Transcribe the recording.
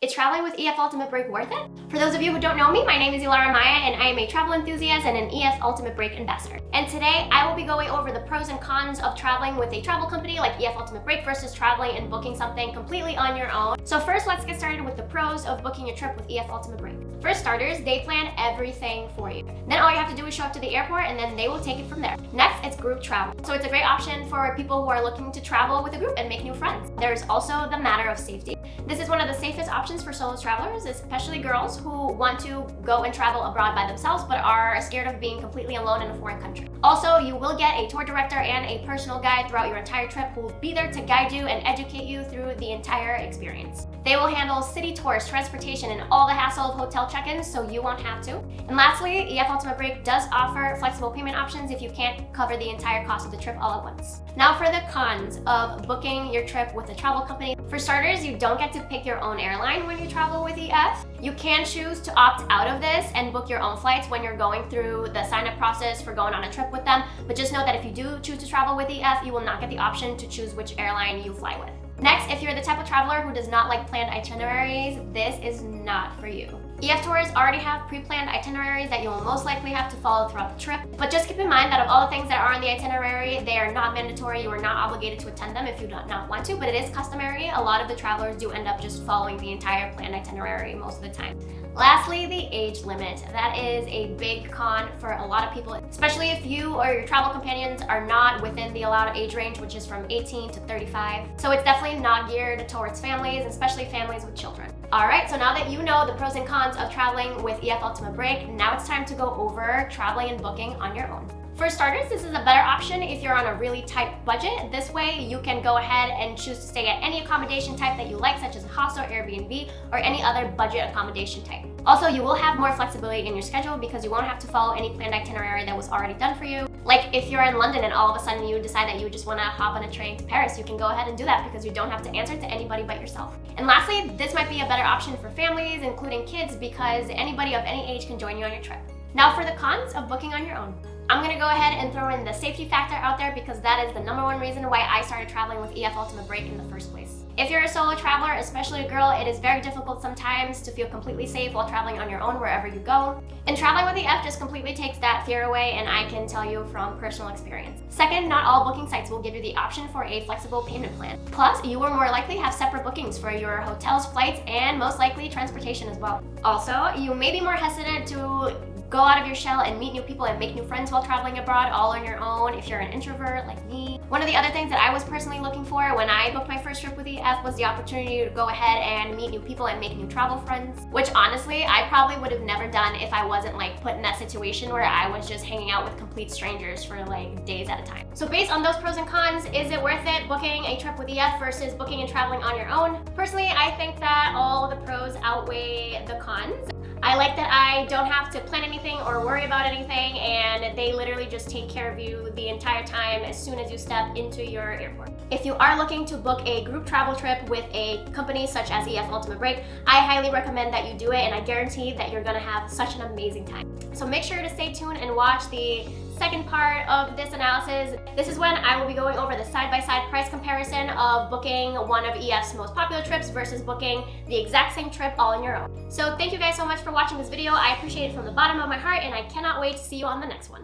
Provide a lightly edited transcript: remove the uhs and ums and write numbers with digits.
Is traveling with EF Ultimate Break worth it? For those of you who don't know me, my name is Ilara Maya and I am a travel enthusiast and an EF Ultimate Break ambassador. And today I will be going over the pros and cons of traveling with a travel company like EF Ultimate Break versus traveling and booking something completely on your own. So first, let's get started with the pros of booking your trip with EF Ultimate Break. For starters, they plan everything for you. Then all you have to do is show up to the airport and then they will take it from there. Next, it's group travel. So it's a great option for people who are looking to travel with a group and make new friends. There's also the matter of safety. This is one of the safest options for solo travelers, especially girls who want to go and travel abroad by themselves but are scared of being completely alone in a foreign country. Also, you will get a tour director and a personal guide throughout your entire trip who will be there to guide you and educate you through the entire experience. They will handle city tours, transportation, and all the hassle of hotel check-ins, so you won't have to. And lastly, EF Ultimate Break does offer flexible payment options if you can't cover the entire cost of the trip all at once. Now for the cons of booking your trip with a travel company. For starters, you don't get to pick your own airline when you travel with EF. You can choose to opt out of this and book your own flights when you're going through the sign-up process for going on a trip with them, but just know that if you do choose to travel with EF, you will not get the option to choose which airline you fly with. Next, if you're the type of traveler who does not like planned itineraries, this is not for you. EF Tours already have pre-planned itineraries that you will most likely have to follow throughout the trip, but just keep in mind that of all the things that are on the itinerary, they are not mandatory. You are not obligated to attend them if you do not want to, but it is customary. A lot of the travelers do end up just following the entire planned itinerary most of the time. Lastly, the age limit. That is a big con for a lot of people, especially if you or your travel companions are not within the allowed age range, which is from 18 to 35. So it's definitely not geared towards families, especially families with children. All right, so now that you know the pros and cons of traveling with EF Ultimate Break, now it's time to go over traveling and booking on your own. For starters, this is a better option if you're on a really tight budget. This way, you can go ahead and choose to stay at any accommodation type that you like, such as a hostel, Airbnb, or any other budget accommodation type. Also, you will have more flexibility in your schedule because you won't have to follow any planned itinerary that was already done for you. Like if you're in London and all of a sudden you decide that you just want to hop on a train to Paris, you can go ahead and do that because you don't have to answer to anybody but yourself. And lastly, this might be a better option for families, including kids, because anybody of any age can join you on your trip. Now for the cons of booking on your own. I'm gonna go ahead and throw in the safety factor out there because that is the #1 reason why I started traveling with EF Ultimate Break in the first place. If you're a solo traveler, especially a girl, it is very difficult sometimes to feel completely safe while traveling on your own wherever you go. And traveling with EF just completely takes that fear away, and I can tell you from personal experience. Second, not all booking sites will give you the option for a flexible payment plan. Plus, you will more likely have separate bookings for your hotels, flights, and most likely transportation as well. Also, you may be more hesitant to go out of your shell and meet new people and make new friends while traveling abroad all on your own if you're an introvert like me. One of the other things that I was personally looking for when I booked my first trip with EF was the opportunity to go ahead and meet new people and make new travel friends, which honestly, I probably would have never done if I wasn't like put in that situation where I was just hanging out with complete strangers for like days at a time. So based on those pros and cons, is it worth it booking a trip with EF versus booking and traveling on your own? Personally, I think that all the pros outweigh the cons. I like that I don't have to plan anything or worry about anything, and they literally just take care of you the entire time as soon as you step into your airport. If you are looking to book a group travel trip with a company such as EF Ultimate Break, I highly recommend that you do it, and I guarantee that you're gonna have such an amazing time. So make sure to stay tuned and watch the second part of this analysis. This is when I will be going over the side-by-side price comparison of booking one of EF's most popular trips versus booking the exact same trip all on your own. So thank you guys so much for watching this video. I appreciate it from the bottom of my heart, and I cannot wait to see you on the next one.